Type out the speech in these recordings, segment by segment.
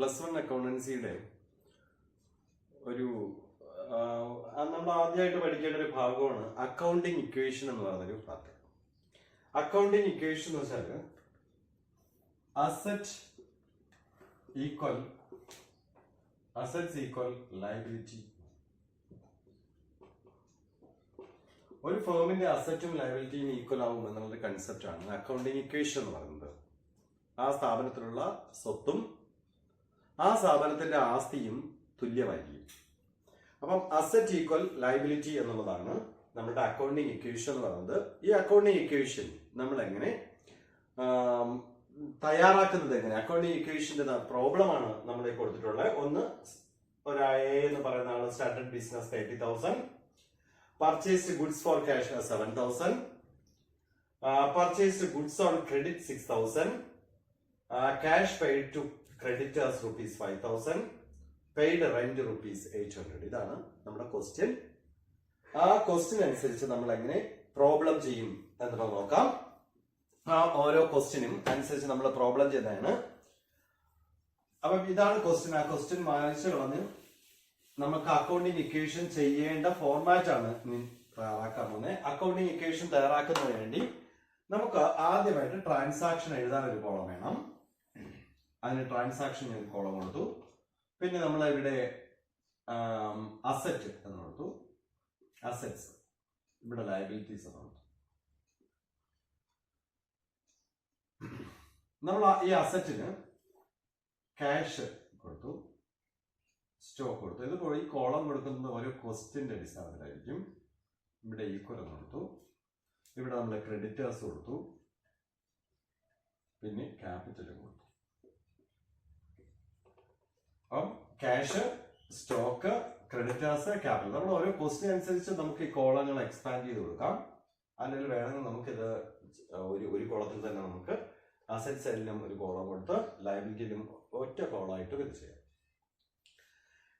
+1 അക്കൗണ്ടൻസിയുടെ ഒരു നമ്മൾ ആദ്യമായിട്ട് പഠിക്കേണ്ട ഒരു ഭാഗമാണ് അക്കൗണ്ടിങ് ഇക്വേഷൻ എന്ന് പറയുന്നൊരു പാർട്ട്. അക്കൗണ്ടിങ് ഇക്വേഷൻ എന്ന് വെച്ചാൽ അസറ്റ്സ് ഈക്വൽ ലയബിലിറ്റി. ഒരു ഫേമിന്റെ അസറ്റും ലയബിലിറ്റിയും ഈക്വൽ ആവും എന്നുള്ളൊരു കൺസെപ്റ്റ് ആണ് അക്കൗണ്ടിങ് ഇക്വേഷൻ എന്ന് പറയുന്നത്. ആ സ്ഥാപനത്തിലുള്ള സ്വത്തും ആ സ്ഥാപനത്തിന്റെ ആസ്തിയും തുല്യമായിരിക്കും. അപ്പം അസറ്റ് ഈക്വൽ ലയബിലിറ്റി എന്നുള്ളതാണ് നമ്മുടെ അക്കൗണ്ടിങ് ഇക്വേഷൻ എന്ന് പറയുന്നത്. ഈ അക്കൗണ്ടിങ് ഇക്വേഷൻ നമ്മൾ എങ്ങനെ തയ്യാറാക്കുന്നത്, എങ്ങനെ അക്കൗണ്ടിങ് ഇക്വേഷന്റെ പ്രോബ്ലമാണ് നമ്മളെ കൊടുത്തിട്ടുള്ളത്. ഒന്ന്, ഒരു A എന്ന് പറയുന്ന ആള് started business 30,000, purchased goods for cash 7,000, purchased goods on credit 6,000, cash paid to creditors rupees 5,000, paid rent rupees 800. ഇതാണ് നമ്മുടെ ക്വസ്റ്റ്യൻ. ആ ക്വസ്റ്റ്യൻ അനുസരിച്ച് നമ്മൾ എങ്ങനെ പ്രോബ്ലം ചെയ്യും എന്നുള്ളത് നോക്കാം. ആ ഓരോ ക്വസ്റ്റ്യനും അനുസരിച്ച് നമ്മൾ പ്രോബ്ലം ചെയ്യുന്നതാണ്. അപ്പം ഇതാണ് ക്വസ്റ്റ്യൻ. ആ ക്വസ്റ്റ്യൻ വായിച്ചു കളഞ്ഞ് നമുക്ക് അക്കൗണ്ടിങ് ഇക്വേഷൻ ചെയ്യേണ്ട ഫോർമാറ്റ് ആണ് തയ്യാറാക്കാൻ പോകുന്നത്. അക്കൗണ്ടിങ് ഇക്വേഷൻ തയ്യാറാക്കുന്നതിന് വേണ്ടി നമുക്ക് ആദ്യമായിട്ട് ട്രാൻസാക്ഷൻ എഴുതാൻ ഒരു കോളം വേണം. അതിന് ട്രാൻസാക്ഷൻ ഞാൻ കോളം കൊടുത്തു. പിന്നെ നമ്മൾ ഇവിടെ അസറ്റ് എന്ന് കൊടുത്തു, അസറ്റ്സ്, ഇവിടെ ലയബിലിറ്റീസ് എന്ന് കൊടുത്തു. നമ്മൾ ഈ അസറ്റിന് ക്യാഷ് കൊടുത്തു, സ്റ്റോക്ക് കൊടുത്തു. ഇത് ഈ കോളം കൊടുക്കുന്നത് ഓരോ ക്വസ്റ്റ്യന്റെ അടിസ്ഥാനത്തിലായിരിക്കും. ഇവിടെ ഈക്വൽ എന്ന് കൊടുത്തു, ഇവിടെ നമ്മൾ ക്രെഡിറ്റേഴ്സ് കൊടുത്തു, പിന്നെ ക്യാപിറ്റലും കൊടുത്തു. അപ്പം ക്യാഷ്, സ്റ്റോക്ക്, ക്രെഡിറ്റേഴ്സ്, ക്യാപിറ്റൽ, നമ്മൾ ഓരോ ക്വസ്റ്റ്യൻ അനുസരിച്ച് നമുക്ക് ഈ കോളങ്ങൾ എക്സ്പാൻഡ് ചെയ്ത് കൊടുക്കാം. അല്ലെങ്കിൽ വേണമെങ്കിൽ നമുക്കിത് ഒരു കോളത്തിൽ തന്നെ നമുക്ക് അസറ്റ് സൈഡിലും ഒരു കോളം കൊടുത്ത് ലയബിലിറ്റിയിലും ഒറ്റ കോളമായിട്ടും ഇത് ചെയ്യാം.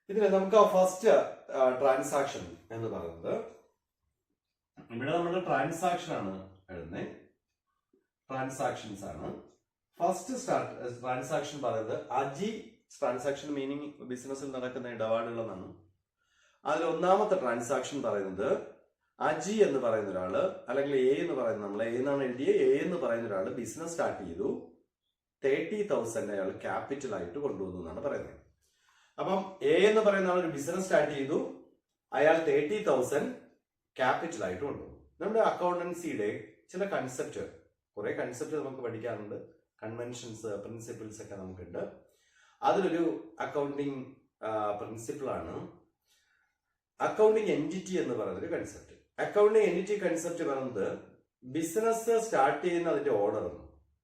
ഇതിന് നമുക്ക് ഫസ്റ്റ് ട്രാൻസാക്ഷൻ എന്ന് പറയുന്നത്, ഇവിടെ നമ്മുടെ ട്രാൻസാക്ഷൻ ആണ് എഴുതുന്നത്, ട്രാൻസാക്ഷൻസ് ആണ്. ഫസ്റ്റ് ട്രാൻസാക്ഷൻ പറയുന്നത് അജി. ട്രാൻസാക്ഷൻ മീനിങ് ബിസിനസ്സിൽ നടക്കുന്ന ഇടപാടുകളെന്നാണ്. അതിൽ ഒന്നാമത്തെ ട്രാൻസാക്ഷൻ പറയുന്നത് അജി എന്ന് പറയുന്ന ഒരാള്, അല്ലെങ്കിൽ എ എന്ന് പറയുന്ന, നമ്മൾ എ എന്നാണ് എഴുതിയ, എ എന്ന് പറയുന്ന ഒരാള് ബിസിനസ് സ്റ്റാർട്ട് ചെയ്തു. 30,000 അയാൾ ക്യാപിറ്റൽ ആയിട്ട് കൊണ്ടുവന്നു എന്നാണ് പറയുന്നത്. അപ്പം എ എന്ന് പറയുന്ന ആൾ ഒരു ബിസിനസ് സ്റ്റാർട്ട് ചെയ്തു, അയാൾ 30,000 ക്യാപിറ്റൽ ആയിട്ട് കൊണ്ടുവന്നു. നമ്മുടെ അക്കൗണ്ടൻസിയുടെ ചില കൺസെപ്റ്റ്, കുറെ കൺസെപ്റ്റ് നമുക്ക് പഠിക്കാറുണ്ട്, കൺവെൻഷൻസ്, പ്രിൻസിപ്പിൾസ് ഒക്കെ നമുക്കുണ്ട്. അതിലൊരു അക്കൗണ്ടിങ് പ്രിൻസിപ്പിളാണ് അക്കൗണ്ടിങ് എൻറ്റിറ്റി എന്ന് പറയുന്ന ഒരു കൺസെപ്റ്റ്. അക്കൗണ്ടിങ് എൻറ്റിറ്റി കൺസെപ്റ്റ് പറയുന്നത് ബിസിനസ് സ്റ്റാർട്ട് ചെയ്യുന്ന അതിന്റെ ഓർഡറും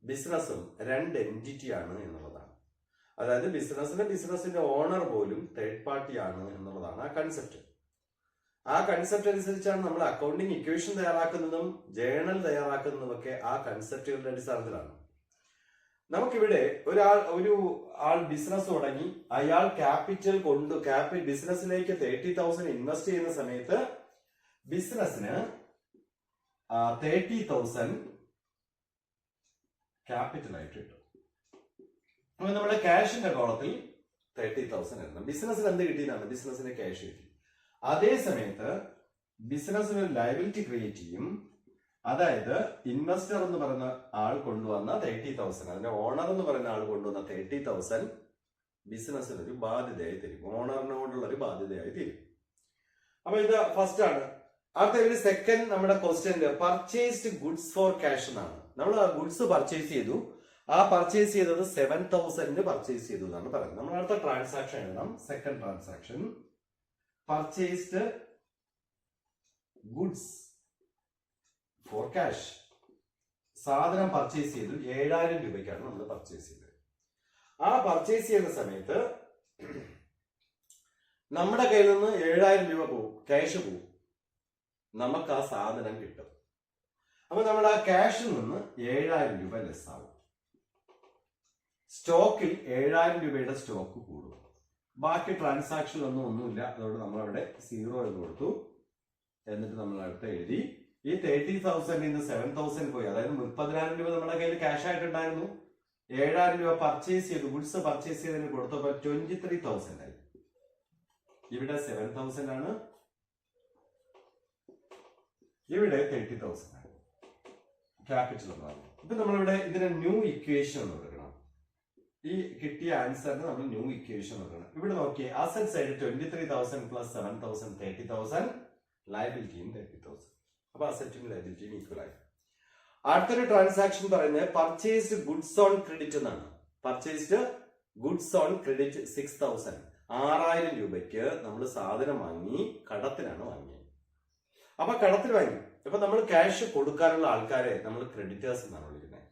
ബിസിനസ്സും രണ്ട് എൻറ്റിറ്റി ആണ് എന്നുള്ളതാണ്. അതായത് ബിസിനസിന്റെ ഓണർ പോലും തേർഡ് പാർട്ടി ആണ് എന്നുള്ളതാണ് ആ കൺസെപ്റ്റ്. ആ കൺസെപ്റ്റ് അനുസരിച്ചാണ് നമ്മൾ അക്കൗണ്ടിങ് ഇക്വേഷൻ തയ്യാറാക്കുന്നതും ജേണൽ തയ്യാറാക്കുന്നതും ഒക്കെ ആ കൺസെപ്റ്റുകളുടെ അടിസ്ഥാനത്തിലാണ്. നമുക്കിവിടെ ഒരു ആൾ ബിസിനസ് തുടങ്ങി, അയാൾ ക്യാപിറ്റൽ ബിസിനസ്സിലേക്ക് 30,000 ഇൻവെസ്റ്റ് ചെയ്യുന്ന സമയത്ത് ബിസിനസ്സിന് 30,000 ക്യാപിറ്റൽ ആയിട്ട് കിട്ടും. അപ്പൊ നമ്മുടെ ക്യാഷിന്റെ കോളത്തിൽ 30,000 എഴുതണം. ബിസിനസ്സിന് എന്ത് കിട്ടിയതാണ്? ബിസിനസ്സിന് ക്യാഷ് കിട്ടി. അതേ സമയത്ത് ബിസിനസ്സിന് ഒരു ലയബിലിറ്റി ക്രിയേറ്റ് ചെയ്യും. അതായത് ഇൻവെസ്റ്റർ എന്ന് പറയുന്ന ആൾ കൊണ്ടുവന്ന 30,000, അതിന്റെ ഓണർ എന്ന് പറയുന്ന ആൾ കൊണ്ടുവന്ന 30,000 ബിസിനസ്സിന് ഒരു ബാധ്യതയായി തരും, ഓണറിനോടുള്ള ഒരു ബാധ്യതയായി തരും. അപ്പൊ ഇത് ഫസ്റ്റ് ആണ്. അടുത്ത ഒരു സെക്കൻഡ് നമ്മുടെ question purchased goods for cash എന്നാണ്. നമ്മൾ ആ ഗുഡ്സ് പർച്ചേസ് ചെയ്തു, ആ പർച്ചേസ് ചെയ്തത് 7,000 പർച്ചേസ് ചെയ്തു എന്നാണ് പറയുന്നത്. നമ്മൾ അടുത്ത ട്രാൻസാക്ഷൻ എഴുതാം. Second transaction purchased goods for cash. സാധനം പർച്ചേസ് ചെയ്തു, 7,000 രൂപയ്ക്കാണ് നമ്മൾ പർച്ചേസ് ചെയ്തത്. ആ പർച്ചേസ് ചെയ്യുന്ന സമയത്ത് നമ്മുടെ കയ്യിൽ നിന്ന് 7,000 രൂപ പോവും, ക്യാഷ് പോവും, നമുക്ക് ആ സാധനം കിട്ടും. അപ്പൊ നമ്മൾ ആ ക്യാഷിൽ നിന്ന് 7,000 രൂപ ലെസ് ആവും. സ്റ്റോക്കിൽ 7,000 രൂപയുടെ സ്റ്റോക്ക് കൂടും. ബാക്കി ഒന്നുമില്ല. അതുകൊണ്ട് നമ്മൾ അവിടെ 0 എന്ന് കൊടുത്തു. എന്നിട്ട് നമ്മൾ അടുത്ത് എഴുതി ഈ 30,000 7,000 പോയി. അതായത് 30,000 രൂപ നമ്മുടെ കയ്യിൽ ക്യാഷ് ആയിട്ടുണ്ടായിരുന്നു. 7,000 രൂപ പർച്ചേസ് ചെയ്തു, ഗുഡ്സ് പർച്ചേസ് ചെയ്തതിന് കൊടുത്തപ്പോൾ 23,000 ആയി. ഇവിടെ 7,000 ആണ്, ഇവിടെ 30,000 ആണ് ക്യാപിറ്റൽ എന്ന് പറയുന്നത്. ഇപ്പൊ നമ്മളിവിടെ ഇതിന് ന്യൂ ഇക്വേഷൻ എന്ന് കൊടുക്കണം. ഈ കിട്ടിയ ആൻസറിന് നമ്മൾ ന്യൂ ഇക്വേഷൻ കൊടുക്കണം. ഇവിടെ നോക്കിയേ, അസറ്റ് സൈഡ് 23,000 പ്ലസ് 7,000 30,000, ലയബിലിറ്റിയും 30,000. അപ്പൊ അസറ്റും ലയബിലിറ്റിയും ഈക്വൽ ആയി. അടുത്തൊരു ട്രാൻസാക്ഷൻ പറയുന്നത് പർച്ചേസ്ഡ് ഗുഡ്സ് ഓൺ ക്രെഡിറ്റ് എന്നാണ്. Purchased goods on credit 6,000. 6,000 രൂപയ്ക്ക് നമ്മൾ സാധനം വാങ്ങി, കടത്തിലാണ് വാങ്ങിയത്. അപ്പൊ കടത്തിൽ വാങ്ങി, അപ്പൊ നമ്മൾ ക്യാഷ് കൊടുക്കാനുള്ള ആൾക്കാരെ നമ്മൾ ക്രെഡിറ്റേഴ്സ് എന്നാണ് വിളിക്കുന്നത്.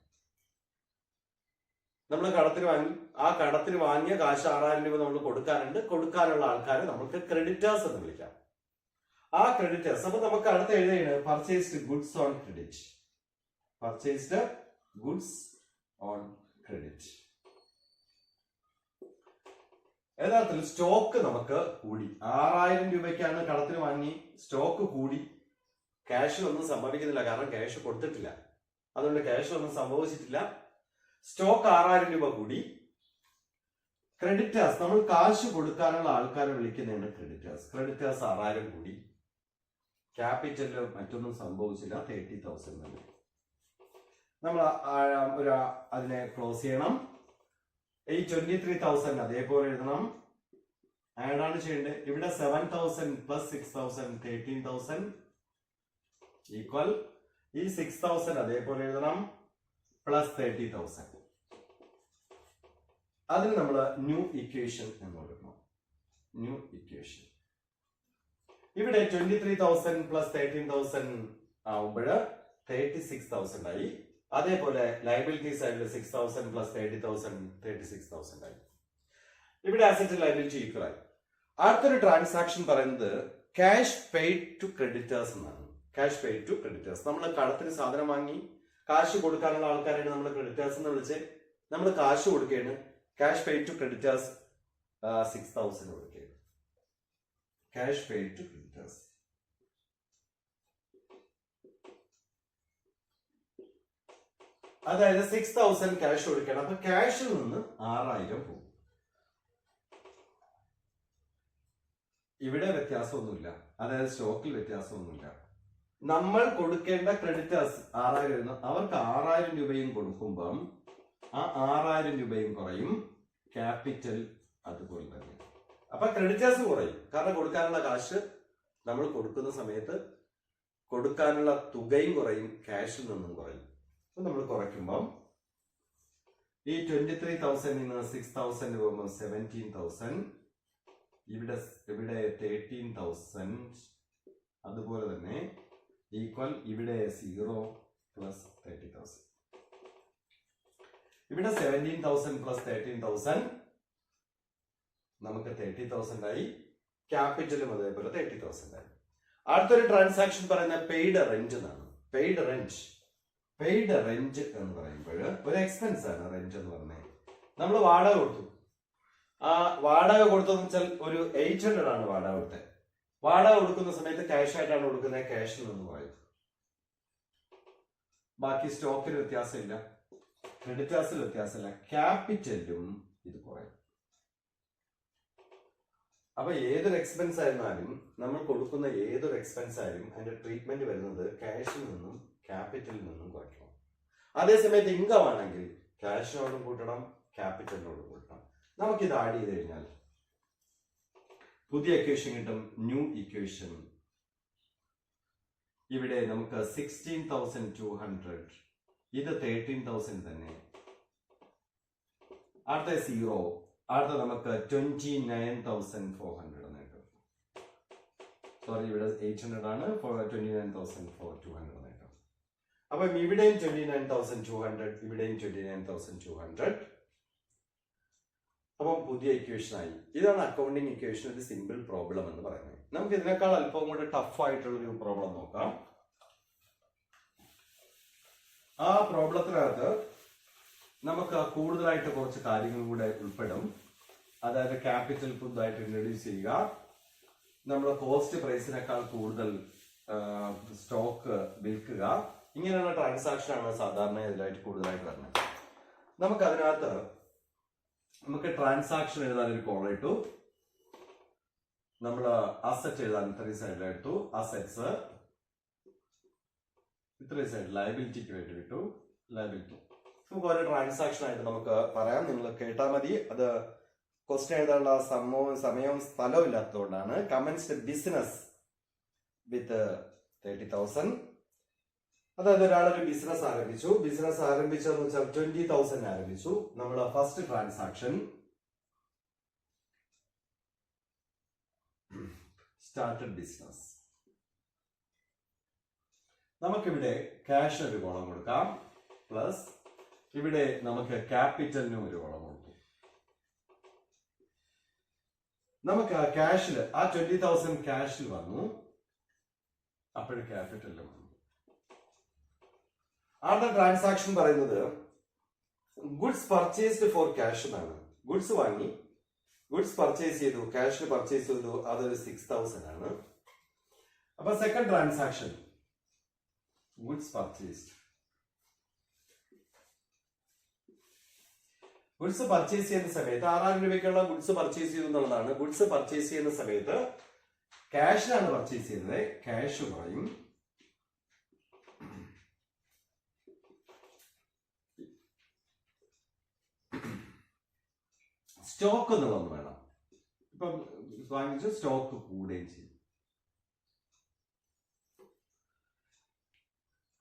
നമ്മൾ കടത്തിൽ വാങ്ങി, ആ കടത്തിൽ വാങ്ങിയ കാശ് 6,000 രൂപ നമ്മൾ കൊടുക്കാനുണ്ട്. കൊടുക്കാനുള്ള ആൾക്കാരെ നമുക്ക് ക്രെഡിറ്റേഴ്സ് എന്ന് വിളിക്കാം. ആ ക്രെഡിറ്റേഴ്സ്, അപ്പൊ നമുക്ക് അടുത്ത് എഴുതുകയാണ് purchased goods on credit. Purchased goods on credit. യഥാർത്ഥത്തിൽ സ്റ്റോക്ക് നമുക്ക് കൂടി. 6,000 രൂപയ്ക്കാണ് കടത്തിന് വാങ്ങി, സ്റ്റോക്ക് കൂടി. ക്യാഷിലൊന്നും സംഭവിക്കുന്നില്ല, കാരണം ക്യാഷ് കൊടുത്തിട്ടില്ല. അതുകൊണ്ട് ക്യാഷിലൊന്നും സംഭവിച്ചിട്ടില്ല. സ്റ്റോക്ക് 6,000 രൂപ കൂടി. ക്രെഡിറ്റേഴ്സ്, നമ്മൾ കാശ് കൊടുക്കാനുള്ള ആൾക്കാരെ വിളിക്കുന്നതാണ് ക്രെഡിറ്റേഴ്സ്. ക്രെഡിറ്റേഴ്സ് 6,000 കൂടി. ക്യാപിറ്റലിൽ മറ്റൊന്നും സംഭവിച്ചില്ല, 30,000 തന്നെ. നമ്മൾ അതിനെ ക്ലോസ് ചെയ്യണം. ഈ 23,000 അതേപോലെ എഴുതണം, ആഡ് ആണ് ചെയ്യേണ്ടത്. ഇവിടെ 7,000 പ്ലസ് 6,000 13,000 ഈക്വൽ. ഈ 6,000 അതേപോലെ എഴുതണം, പ്ലസ് 30,000. അതിന് നമ്മൾ ന്യൂ ഇക്വേഷൻ എന്ന് കൊടുക്കണം. New equation. ഇവിടെ 23,000 പ്ലസ് 13,000 ആവുമ്പോൾ 36,000 ആയി. അതേപോലെ ലയബിലിറ്റി സൈഡിൽ 6,000 പ്ലസ് 30,000 36,000 ആയി. ഇവിടെ അസറ്റ് ലയബിലിറ്റി ഈക്വൽ ആയി. അടുത്തൊരു ട്രാൻസാക്ഷൻ പറയുന്നത് ക്യാഷ് പെയ്ഡ് ടു ക്രെഡിറ്റേഴ്സ് എന്നാണ്. Cash paid to creditors. നമ്മൾ കടത്തിന് സാധനം വാങ്ങി, കാശ് കൊടുക്കാനുള്ള ആൾക്കാരാണ് നമ്മൾ ക്രെഡിറ്റേഴ്സ് എന്ന് വിളിച്ച്. നമ്മൾ കാശ് കൊടുക്കുകയാണ്. ക്യാഷ് പെയ്ഡ് ടു ക്രെഡിറ്റേഴ്സ് 6,000 കൊടുക്കുകയാണ്. Cash paid to creditors. അതായത് 6,000 ക്യാഷ് കൊടുക്കണം. അപ്പൊ ക്യാഷിൽ നിന്ന് 6,000 പോകും. ഇവിടെ വ്യത്യാസമൊന്നുമില്ല, അതായത് സ്റ്റോക്കിൽ വ്യത്യാസമൊന്നുമില്ല. നമ്മൾ കൊടുക്കേണ്ട ക്രെഡിറ്റേഴ്സ് 6,000, അവർക്ക് 6,000 രൂപയും കൊടുക്കുമ്പം ആ 6,000 രൂപയും കുറയും, ക്യാപിറ്റൽ അതുപോലെ തന്നെ. അപ്പൊ ക്രെഡിറ്റേഴ്സ് കുറയും, കാരണം കൊടുക്കാനുള്ള കാശ് നമ്മൾ കൊടുക്കുന്ന സമയത്ത് കൊടുക്കാനുള്ള തുകയും കുറയും, ക്യാഷിൽ നിന്നും കുറയും. അപ്പൊ നമ്മൾ കുറയ്ക്കുമ്പം ഈ 23,000 നിന്ന് 6,000 പോകുമ്പോൾ 17,000, ഇവിടെ 13,000, അതുപോലെ തന്നെ ഈക്വൽ ഇവിടെ 0 പ്ലസ് 30,000. ഇവിടെ 17,000 പ്ലസ് 13,000 നമുക്ക് 30,000 ആയി. ക്യാപിറ്റലും അതേപോലെ 30,000 ആയി. അടുത്തൊരു ട്രാൻസാക്ഷൻ പറയുന്ന പെയ്ഡ് റെന്റ് എന്നാണ്. Paid rent. പെയ്ഡ് റെന്റ് എന്ന് പറയുമ്പോൾ ഒരു എക്സ്പെൻസ് ആണ് റെന്റ് എന്ന് പറഞ്ഞത്. നമ്മൾ വാടക കൊടുത്തു. ആ വാടക കൊടുത്തതെന്ന് വെച്ചാൽ ഒരു 800 ആണ് വാടക കൊടുത്തത്. വാടക കൊടുക്കുന്ന സമയത്ത് ക്യാഷ് ആയിട്ടാണ് കൊടുക്കുന്നത്, ക്യാഷിൽ നിന്ന് പറയും. ബാക്കി സ്റ്റോക്കിൽ വ്യത്യാസമില്ല, ക്രെഡിറ്റേഴ്സിൽ വ്യത്യാസമില്ല, ക്യാപിറ്റലിലും ഇത് കുറയും. അപ്പൊ ഏതൊരു എക്സ്പെൻസ് ആയിരുന്നാലും, നമ്മൾ കൊടുക്കുന്ന ഏതൊരു എക്സ്പെൻസ് ആയാലും അതിന്റെ ട്രീറ്റ്മെന്റ് വരുന്നത് ക്യാഷിൽ നിന്നും ക്യാപിറ്റലിൽ നിന്നും കുറയ്ക്കണം. അതേസമയത്ത് ഇൻകം ആണെങ്കിൽ ക്യാഷിനോടും കൂട്ടണം, ക്യാപിറ്റലിനോടും കൂട്ടണം. നമുക്കിത് ആഡ് ചെയ്ത് കഴിഞ്ഞാൽ പുതിയ ഇക്വേഷൻ കിട്ടും, ന്യൂ ഇക്വേഷൻ. ഇവിടെ നമുക്ക് 16,200, ഇത് 13,000 തന്നെ. അടുത്ത 0, അടുത്ത നമുക്ക് 29,400 എന്ന് കിട്ടും. സോറി, ഇവിടെ 800 ആണ്, 29,200 എന്ന് കിട്ടും. അപ്പം ഇവിടെയും 29,200, ഇവിടെയും 29,200. അപ്പം പുതിയ ഇക്വേഷൻ ആയി. ഇതാണ് അക്കൗണ്ടിങ് ഇക്വേഷൻ, ഒരു സിമ്പിൾ പ്രോബ്ലം എന്ന് പറയുന്നത്. നമുക്ക് ഇതിനേക്കാൾ അല്പം കൂടെ ടഫ് ആയിട്ടുള്ളൊരു പ്രോബ്ലം നോക്കാം. ആ പ്രോബ്ലത്തിനകത്ത് നമുക്ക് കൂടുതലായിട്ട് കുറച്ച് കാര്യങ്ങൾ കൂടെ ഉൾപ്പെടും. അതായത് ക്യാപിറ്റൽ പുതുതായിട്ട് ഇൻട്രൊഡ്യൂസ് ചെയ്യുക, നമ്മുടെ കോസ്റ്റ് പ്രൈസിനേക്കാൾ കൂടുതൽ സ്റ്റോക്ക് വിൽക്കുക. ഇങ്ങനെയുള്ള ട്രാൻസാക്ഷൻ ആണ് സാധാരണ ഇതിലായിട്ട് കൂടുതലായിട്ട് വരുന്നത്. നമുക്ക് അതിനകത്ത് നമുക്ക് ട്രാൻസാക്ഷൻ എഴുതാൻ ഒരു കോളം ഇട്ടു, നമ്മൾ അസറ്റ് എഴുതാൻ ഇത്രയും സൈഡിലെടുത്തു, അസറ്റ്സ് ഇത്രയും സൈഡ് ലയബിലിറ്റിക്ക് വേണ്ടി വിട്ടു, ലയബിലിറ്റി. നമുക്ക് ഓരോ ട്രാൻസാക്ഷൻ ആയിട്ട് നമുക്ക് പറയാം, നിങ്ങൾ കേട്ടാൽ മതി. അത് ക്വസ്റ്റ്യൻ എഴുതാനുള്ള സമയവും സ്ഥലവും ഇല്ലാത്തതുകൊണ്ടാണ്. Comments business with 30,000. അതായത് ഒരാളൊരു ബിസിനസ് ആരംഭിച്ചു. ബിസിനസ് ആരംഭിച്ചതെന്ന് വെച്ചാൽ 20,000 ആരംഭിച്ചു. നമ്മൾ ഫസ്റ്റ് ട്രാൻസാക്ഷൻ സ്റ്റാർട്ടഡ് ബിസിനസ്. നമുക്കിവിടെ ക്യാഷ് ഒരു കോളം കൊടുക്കാം, പ്ലസ് ഇവിടെ നമുക്ക് ക്യാപിറ്റലിനും ഒരു കോളം കൊടുക്കും. നമുക്ക് ക്യാഷിൽ ആ 20,000 ക്യാഷിൽ വന്നു, അപ്പോഴും ക്യാപിറ്റലിലും വന്നു. അടുത്ത ട്രാൻസാക്ഷൻ പറയുന്നത് ഗുഡ്സ് പർച്ചേസ്ഡ് ഫോർ ക്യാഷ് എന്നാണ്. ഗുഡ്സ് വാങ്ങി, ഗുഡ്സ് പർച്ചേസ് ചെയ്തു, ക്യാഷിൽ പർച്ചേസ് ചെയ്തു, അതൊരു 6,000 ആണ്. അപ്പൊ second transaction goods purchased. Goods purchase ചെയ്യുന്ന സമയത്ത് 6,000 രൂപയ്ക്കുള്ള ഗുഡ്സ് പർച്ചേസ് ചെയ്തു എന്നുള്ളതാണ്. ഗുഡ്സ് പർച്ചേസ് ചെയ്യുന്ന സമയത്ത് ക്യാഷിലാണ് പർച്ചേസ് ചെയ്യുന്നത്, ക്യാഷ് കുറയും. സ്റ്റോക്ക് എന്നുള്ളതൊന്നും വേണം. ഇപ്പം വാങ്ങിച്ച് സ്റ്റോക്ക് കൂടുകയും ചെയ്യും.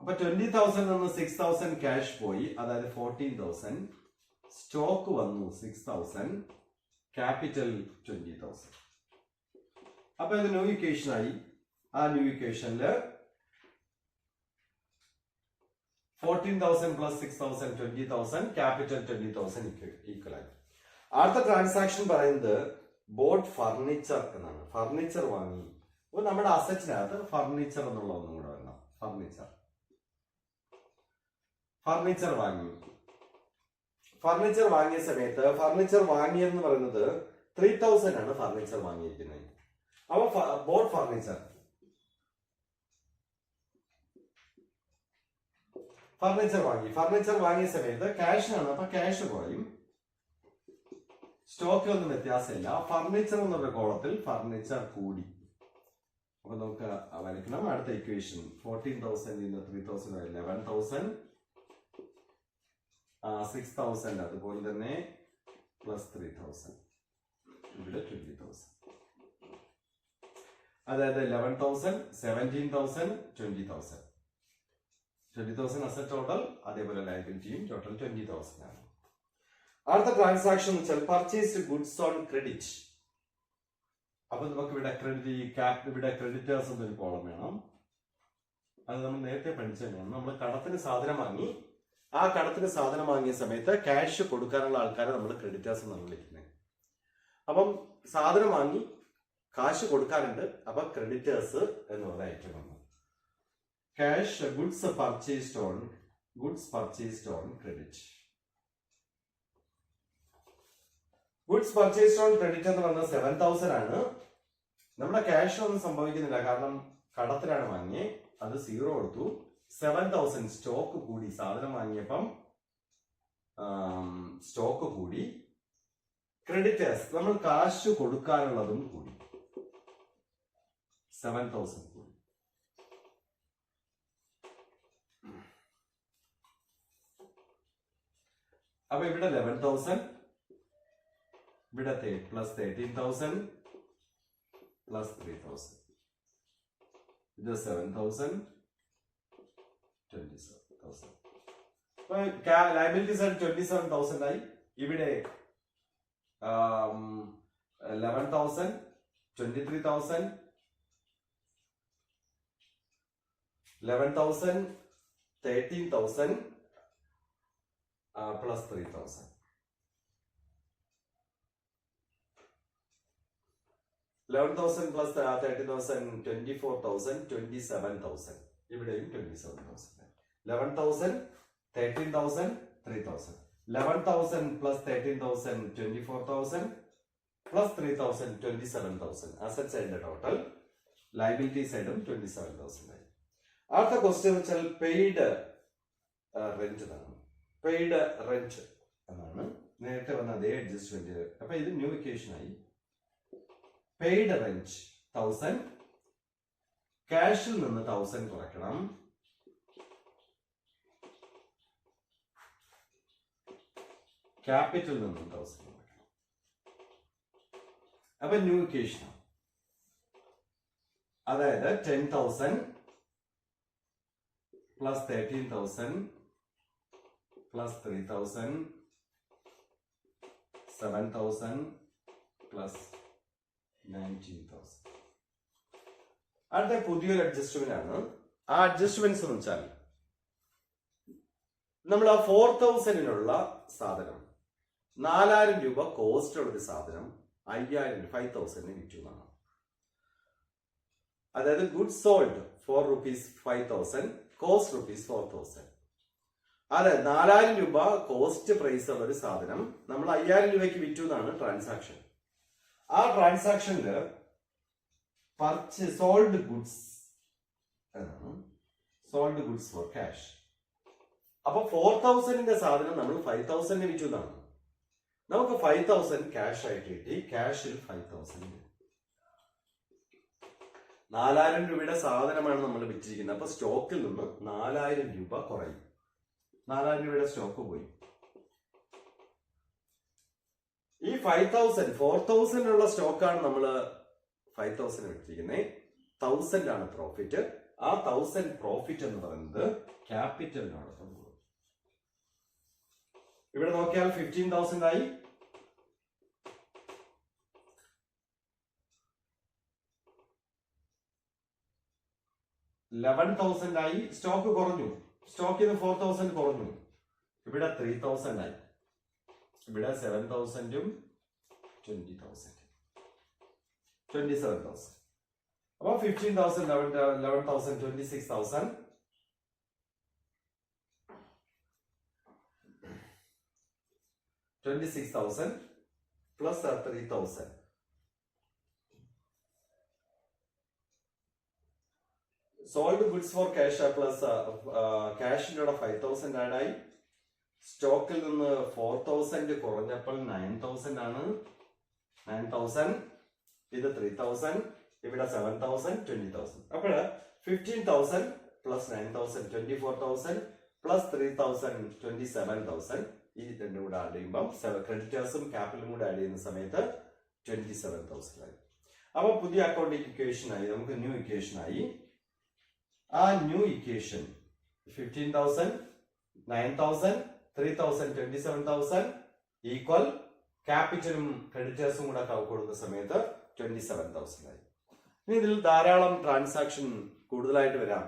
അപ്പൊ 20,000 നിന്ന് 6,000 ക്യാഷ് പോയി, അതായത് 14,000. സ്റ്റോക്ക് വന്നു 6,000, ക്യാപിറ്റൽ 20,000. അപ്പൊ ഇത് ന്യൂ ഇക്വേഷൻ ആയി. ആ ന്യൂ ഇക്വേഷനില് 14,000 പ്ലസ് 6,000 20,000, ക്യാപിറ്റൽ 20,000 ഈക്വൽ ആയി. അടുത്ത ട്രാൻസാക്ഷൻ പറയുന്നത് ബോട്ട് ഫർണിച്ചർ എന്നാണ്. ഫർണിച്ചർ വാങ്ങി. അപ്പൊ നമ്മുടെ അസറ്റിനകത്ത് ഫർണിച്ചർ എന്നുള്ള ഒന്നും കൂടെ വരണം. ഫർണിച്ചർ വാങ്ങി. ഫർണിച്ചർ വാങ്ങിയ സമയത്ത് ഫർണിച്ചർ വാങ്ങിയെന്ന് പറയുന്നത് 3,000 ആണ് ഫർണിച്ചർ വാങ്ങിയിരിക്കുന്നത്. അപ്പൊ ബോട്ട് ഫർണിച്ചർ വാങ്ങി. ഫർണിച്ചർ വാങ്ങിയ സമയത്ത് ക്യാഷിനാണ്, അപ്പൊ ക്യാഷ് കുറയും. സ്റ്റോക്കിലൊന്നും വ്യത്യാസമില്ല. ഫർണിച്ചർ എന്നുള്ള കോളത്തിൽ ഫർണിച്ചർ കൂടി. അപ്പൊ നമുക്ക് വരയ്ക്കണം. അടുത്ത ഇക്വേഷൻ 14,000 into 3,000 11,000, 6,000 അതുപോലെ തന്നെ പ്ലസ് 3,000, ഇവിടെ 20,000. അതായത് 11,000, 17,000, 20,000. 20,000 അസറ്റ് ടോട്ടൽ, അതേപോലെ ലയബിലിറ്റിയും ടോട്ടൽ 20,000 ആണ്. അടുത്ത ട്രാൻസാക്ഷൻ വെച്ചാൽ പർച്ചേസ്ഡ് ഗുഡ്സ് ഓൺ ക്രെഡിറ്റ്. അപ്പൊ നമുക്ക് ഇവിടെ ക്രെഡിറ്റേഴ്സ് എന്നൊരു കോളം വേണം. അത് നമ്മൾ നേരത്തെ പഠിച്ചു തന്നെയാണ്. നമ്മൾ കടത്തിന് സാധനം വാങ്ങി, ആ കടത്തിന് സാധനം വാങ്ങിയ സമയത്ത് ക്യാഷ് കൊടുക്കാനുള്ള ആൾക്കാരെ നമ്മൾ ക്രെഡിറ്റേഴ്സ് എന്നാണ് വിളിക്കുന്നത്. അപ്പം സാധനം വാങ്ങി കാശ് കൊടുക്കാനുണ്ട്, അപ്പൊ ക്രെഡിറ്റേഴ്സ് എന്നുള്ള ഐറ്റം വന്നു. Cash goods purchased on credit. Goods purchased on credit എന്ന് പറഞ്ഞാൽ 7,000 ആണ്. നമ്മുടെ ക്യാഷ് ഒന്നും സംഭവിക്കുന്നില്ല, കാരണം കടത്തിലാണ് വാങ്ങിയത്. അത് 0 കൊടുത്തു. 7,000 സ്റ്റോക്ക് കൂടി. സാധനം വാങ്ങിയപ്പം സ്റ്റോക്ക് കൂടി. ക്രെഡിറ്റേഴ്സ് നമ്മൾ കാശ് കൊടുക്കാനുള്ളതും കൂടി. 7,000 കൂടി. അപ്പൊ ഇവിടെ 11,000, ഇവിടെ പ്ലസ് 13,000 പ്ലസ് 3,000, ഇത് 7,000, 27,000. ലയബിലിറ്റി സൈഡ് 27,000 ആയി. ഇവിടെ 11,000, 23,000, 11,000, 13,000 പ്ലസ് 3,000. 11,000 പ്ലസ് 13,000, 24,000, 27,000. ഇവിടെയും 27,000. 11,000, 13,000, 3,000. 11,000 പ്ലസ് 13,000, 24,000 പ്ലസ് 3,000, 27,000. അസറ്റ് സൈഡിന്റെ ടോട്ടൽ. ലയബിലിറ്റി സൈഡും 27,000 ആയി. അടുത്ത ക്വസ്റ്റ്യൻ വെച്ചാൽ പെയ്ഡ് റെന്റ് ആണ്. പെയ്ഡ് റെന്റ് എന്നാണ് നേരത്തെ വന്ന അതേ അഡ്ജസ്റ്റ്മെന്റ്. അപ്പൊ ഇത് ന്യൂ ഇക്വേഷൻ ആയി. പെയ്ഡ് റെന്റ് 1000, ക്യാഷിൽ നിന്ന് 1000 കുറയ്ക്കണം. ക്യാപിറ്റൽ നിന്ന് 1000 കുറയ്ക്കണം. അപ്പൊ ന്യൂ ഇക്വേഷൻ, അതായത് 10,000 plus 13,000 plus 3,000 7,000 plus 19,000. അടുത്ത പുതിയൊരു അഡ്ജസ്റ്റ്മെന്റ് ആണ്. ആ അഡ്ജസ്റ്റ്മെന്റ്സ് എന്ന് വെച്ചാൽ നമ്മൾ ആ 4,000-നുള്ള സാധനം 4,000 രൂപ കോസ്റ്റ് ഉള്ള ഒരു സാധനം 5,000 വിറ്റു എന്നാണ്. അതായത് ഗുഡ് സോൾഡ് ഫോർ ₹5,000, കോസ്റ്റ് ₹4,000. അതെ, 4,000 രൂപ കോസ്റ്റ് പ്രൈസ് ഉള്ള ഒരു സാധനം നമ്മൾ 5,000 രൂപയ്ക്ക് വിറ്റു എന്നാണ് ട്രാൻസാക്ഷൻ. ആ ട്രാൻസാക്ഷനില് സോൾഡ് ഗുഡ്സ് എന്നാണ്, സോൾഡ് ഗുഡ്സ് ഫോർ ക്യാഷ്. അപ്പൊ 4,000-ന്റെ സാധനം നമ്മൾ 5,000 വിറ്റു എന്നാണ്. നമുക്ക് 5,000 ക്യാഷ് ആയിട്ട് കിട്ടി. ക്യാഷിൽ 5,000. 4,000 രൂപയുടെ സാധനമാണ് നമ്മൾ വിറ്റിരിക്കുന്നത്. അപ്പൊ സ്റ്റോക്കിൽ നിന്ന് 4,000 രൂപ കുറയും. 4,000 രൂപയുടെ സ്റ്റോക്ക് പോയി. ഈ 4,000 സ്റ്റോക്കാണ് നമ്മൾ 5,000 വിറ്റിരിക്കുന്നത്. 1,000 ആണ് പ്രോഫിറ്റ്. ആ 1,000 പ്രോഫിറ്റ് എന്ന് പറയുന്നത് ക്യാപിറ്റലിനോടൊപ്പം പോകും. ഇവിടെ നോക്കിയാൽ 15,000 ആയി. $11,000 ആയി. സ്റ്റോക്ക് കുറഞ്ഞു. സ്റ്റോക്കിൽ നിന്ന് 4,000 കുറഞ്ഞു. ഇവിടെ 3,000 ആയി. ഇവിടെ 7,000-ഉം 20,000, 27,000. അപ്പൊ 15,000, 11,000, 26,000. 26,000 plus 3,000. Sold goods for cash plus ക്യാഷിന്റെ കൂടെ 5,000 ആഡ് ആയി. സ്റ്റോക്കിൽ നിന്ന് 4,000 കുറഞ്ഞപ്പോൾ 9,000 ആണ്. 9,000, ഇത് 3,000, ഇവിടെ 7,000, 20,000. അപ്പോൾ 15,000 പ്ലസ് 9,000 24,000 പ്ലസ് 3,000 27,000. ഈ രണ്ടും കൂടെ ആഡ് ചെയ്യുമ്പോൾ ക്രെഡിറ്റേഴ്സും ക്യാപിറ്റലും കൂടെ ആഡ് ചെയ്യുന്ന സമയത്ത് 27,000 ആയി. അപ്പൊ പുതിയ അക്കൗണ്ടിങ് ഇക്വേഷൻ ആയി. നമുക്ക് ന്യൂ ഇക്വേഷൻ ആയി. ആ ന്യൂ ഇക്വേഷൻ 15,000, 9,000, 3,000, 27,000 ഈക്വൽ ക്യാപിറ്റലും ക്രെഡിറ്റേഴ്സും കൂടെ കൊടുക്കുന്ന സമയത്ത് 27,000 ആയി. ഇനി ഇതിൽ ധാരാളം ട്രാൻസാക്ഷൻ കൂടുതലായിട്ട് വരാം.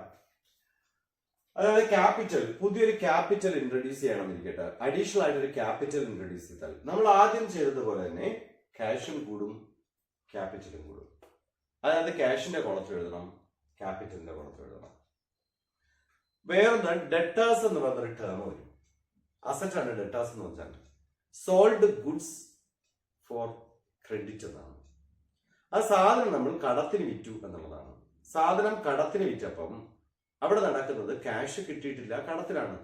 അതായത് ക്യാപിറ്റൽ, പുതിയൊരു ക്യാപിറ്റൽ ഇൻട്രൊഡ്യൂസ് ചെയ്യണമെന്നിരിക്കട്ടെ. അഡീഷണൽ ആയിട്ട് ഒരു ക്യാപിറ്റൽ ഇൻട്രൊഡ്യൂസ് ചെയ്താൽ നമ്മൾ ആദ്യം ചെയ്തതുപോലെ തന്നെ ക്യാഷും കൂടും ക്യാപിറ്റലും കൂടും. അതായത് ക്യാഷിന്റെ കോളത്തിൽ എഴുതണം, ക്യാപിറ്റലിന്റെ കോളത്തിൽ എഴുതണം. വേറൊന്ന് ഡെറ്റേഴ്സ് എന്ന് പറഞ്ഞൊരു ടേം വരും. അസറ്റ് ആണ് ഡെറ്റേഴ്സ് എന്ന് വെച്ചാൽ. സോൾഡ് ഗുഡ്സ് ഫോർ ക്രെഡിറ്റ് എന്നാണ്. ആ സാധനം നമ്മൾ കടത്തിന് വിറ്റു എന്നുള്ളതാണ്. സാധനം കടത്തിന് വിറ്റപ്പം അവിടെ നടക്കുന്നത് ക്യാഷ് കിട്ടിയിട്ടില്ല, കടത്തിലാണ്.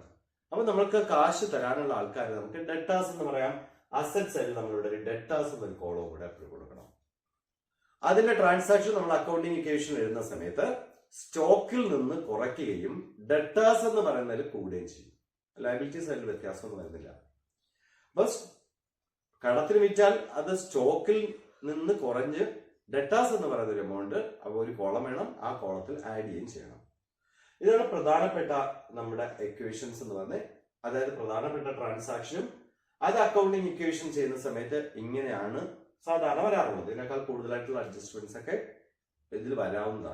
അപ്പൊ നമ്മൾക്ക് കാശ് തരാനുള്ള ആൾക്കാരെ നമുക്ക് ഡെറ്റേഴ്സ് എന്ന് പറയാം. അസറ്റ് സൈഡിൽ നമ്മളിവിടെ ഒരു ഡെറ്റേഴ്സ് എന്നൊരു കോളവും കൂടെ എപ്പോഴും കൊടുക്കണം. അതിന്റെ ട്രാൻസാക്ഷൻ നമ്മൾ അക്കൗണ്ടിങ് ഇക്വേഷൻ എഴുതുന്ന സമയത്ത് സ്റ്റോക്കിൽ നിന്ന് കുറയ്ക്കുകയും ഡെറ്റേഴ്സ് എന്ന് പറയുന്നതിൽ കൂടുകയും ചെയ്യും. ലയബിലിറ്റി സൈഡിൽ വ്യത്യാസമൊന്നും വരുന്നില്ല. ബസ് കടത്തിന് വിറ്റാൽ അത് സ്റ്റോക്കിൽ നിന്ന് കുറഞ്ഞ് ഡെറ്റേഴ്സ് എന്ന് പറയുന്ന ഒരു എമൗണ്ട് ഒരു കോളം വേണം, ആ കോളത്തിൽ ആഡ് ചെയ്യുകയും ചെയ്യണം. ഇതാണ് പ്രധാനപ്പെട്ട നമ്മുടെ ഇക്വേഷൻസ് എന്ന് പറഞ്ഞത്. അതായത് പ്രധാനപ്പെട്ട ട്രാൻസാക്ഷനും അത് അക്കൗണ്ടിങ് ഇക്വേഷൻ ചെയ്യുന്ന സമയത്ത് ഇങ്ങനെയാണ് സാധാരണ വരാറുള്ളത്. ഇതിനേക്കാൾ കൂടുതലായിട്ടുള്ള അഡ്ജസ്റ്റ്മെന്റ്സ് ഒക്കെ ഇതിൽ വരാവുന്നതാണ്.